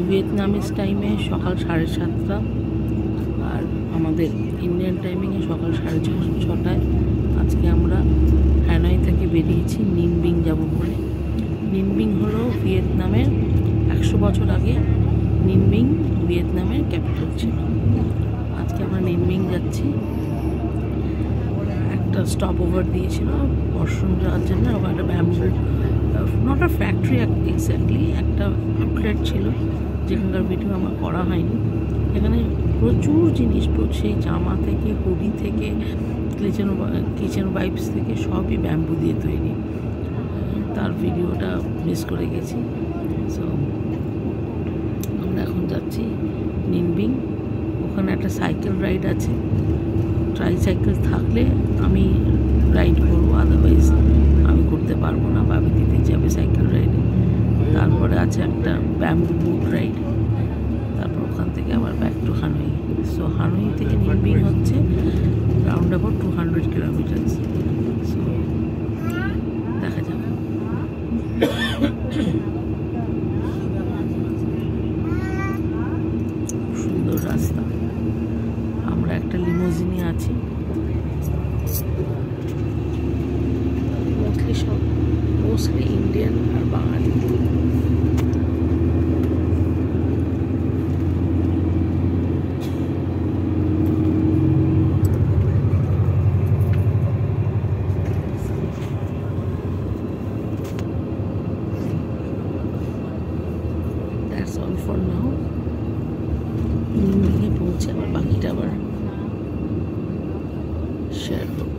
Vietnamese টাইমে সকাল 7:30 আর আমাদের ইন্ডিয়ান টাইমিংয়ে সকাল 6:30টায় আজকে আমরা হ্যানয় থেকে বেরিয়েছি নিনবিং যাব বলে। নিনবিং হলো ভিয়েতনামের 100 বছর আগে নিনবিং ভিয়েতনামের ক্যাপিটাল ছিল। আজকে আমরা নিনবিং যাচ্ছি। একটা স্টপ ওভার দিয়েছিল ওয়াশরুম যাওয়ার জন্য। ওখানে একটা bamboo not a factory exactly, একটা আউটলেট ছিল যেখানকার ভিডিও আমার করা হয়নি। এখানে প্রচুর জিনিস, সেই জামা থেকে হুডি থেকে কিচেন ওয়াইপস থেকে সবই ব্যাম্বু দিয়ে তৈরি। তার ভিডিওটা মিস করে গেছি। সো আমরা এখন যাচ্ছি নিনবিং। ওখানে একটা সাইকেল রাইড আছে। ট্রাইসাইকেল থাকলে আমি রাইড করবো, আদারওয়াইজ আমি করতে পারবো না। বাবি দিদি যাবে সাইকেল রাইডে। তারপরে আছে একটা ব্যাম্বু বুট রাইড। তারপর ওখান থেকে আবার back to Hanoi. So Hanoi থেকে নিনবিং হচ্ছে রাউন্ড অ্যাবাউট 200 কিলোমিটার্স। সো দেখা যাবে। সুন্দর রাস্তা। আমরা একটা লিমোজিনে আছি। মোস্টলি ইন্ডিয়ান আর Bengali. That's all for now. নিনবিংয়ে পৌঁছে আবার বাকিটা আবার শেয়ার করব।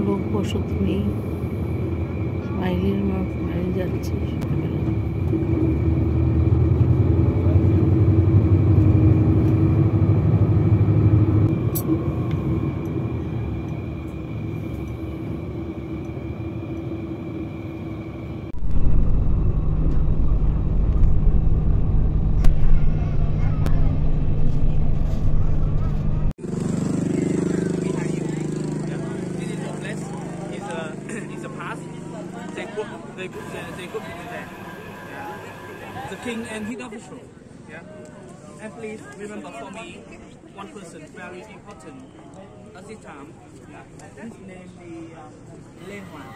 লোক বসত নেই, মাইলের মাইল যাচ্ছে। They put it there. The king and his official. Yeah. And please remember for me, one person very important. At this time, his name is Len Wan.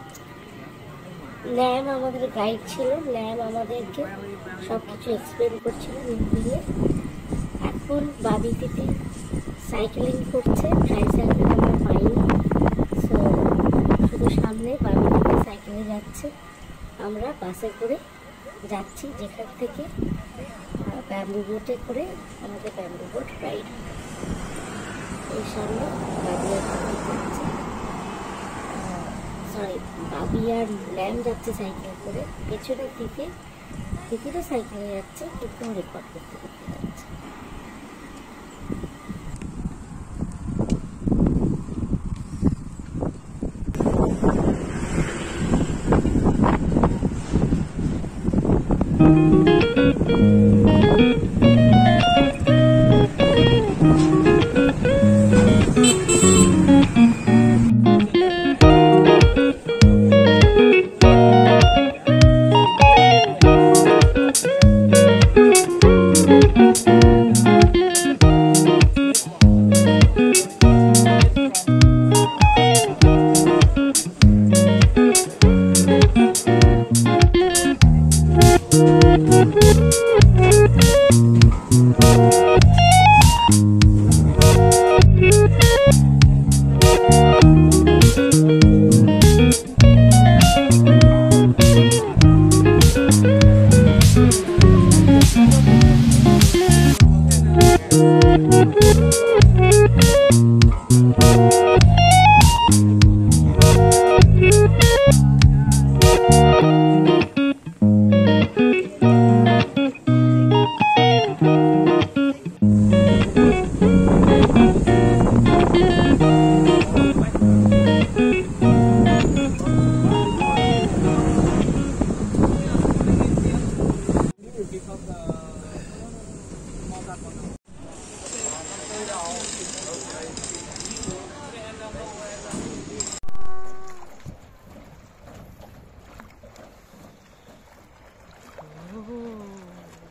Lam আমাদের গাইড ছিল। Lam আমাদেরকে সব কিছু explain করছিল নিনবিংয়ে। এখন বাবি দিদি cycling করছে। Tricycle আমরা পাইনি। সো শুধু সামনে বাবি দিদি সাইকেলে যাচ্ছে, আমরা বাসে করে যাচ্ছি, যেখান থেকে ব্যাম্বু বোটে করে আমাদের ব্যাম্বু বোট রাইড। এই সামনে বাবি আর দিদি যাচ্ছে, সরি বাবি আর ল্যাম যাচ্ছে সাইকেল করে। পেছনের দিকে দিদিরও সাইকেলে যাচ্ছে, কিন্তু রেকর্ড করতে করতে যাচ্ছে।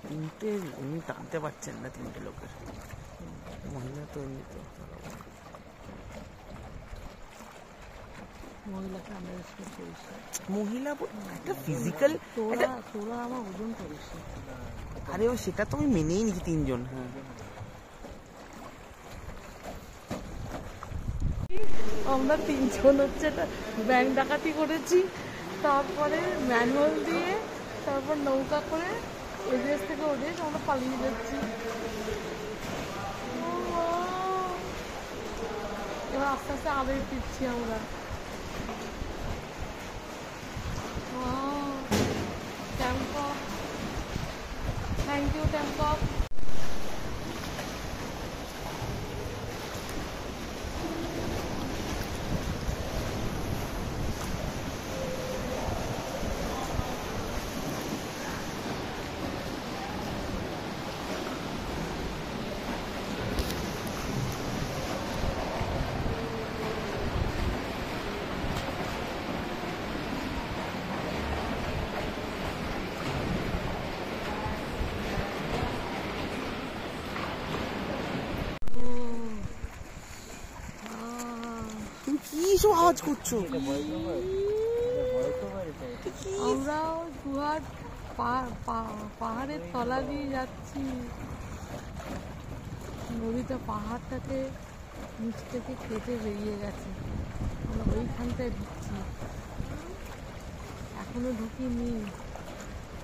তিনটে উনি টানতে পারছেন না, তিনটে লোকের মহিলা তো এমনি তো মহিলাকে আন্ডার এস্টিমেট করিস না। মহিলা একটা ফিজিক্যাল, তোরা আমার ওজন করিস না। আরে ও সেটা তো আমি মেনেই নিচ্ছি, তিনজন। হ্যাঁ আমরা তিনজন হচ্ছে ব্যাংক ডাকাতি করেছি, তারপরে ম্যানুয়াল দিয়ে, তারপর নৌকা করে ওই দেশ থেকে ও দেশ আমরা পালিয়ে যাচ্ছি। এবার আস্তে আস্তে আবেগ ফিরছি আমরা। ট্যাংকক, থ্যাংক ইউ ট্যাংকক। তুমি কি সব আওয়াজ করছো? আমরা গুহার পাহাড়ের তলা দিয়ে যাচ্ছি। নদীটা পাহাড়টাকে নিচ থেকে কেটে বেরিয়ে গেছে, আমরা ওইখানটায় ঢুকছি, এখনো ঢুকিনি।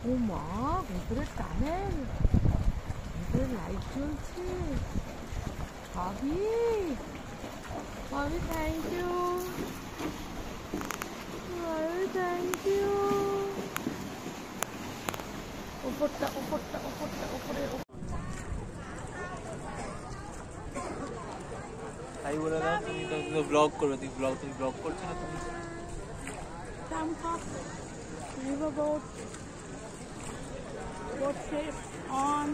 ও মা, ভেতরে টানেল, ভেতরে লাইট জ্বলছে। ভাবি ভাবি থ্যাংক ইউ, ভাবি থ্যাংক ইউ। উপরটা উপরটা উপরটা উপরে। তাই বলে দাও, তুমি তো ব্লগ করবে, তুমি ব্লগ করছো না তুমি? Bangkok riverboat, boat trip on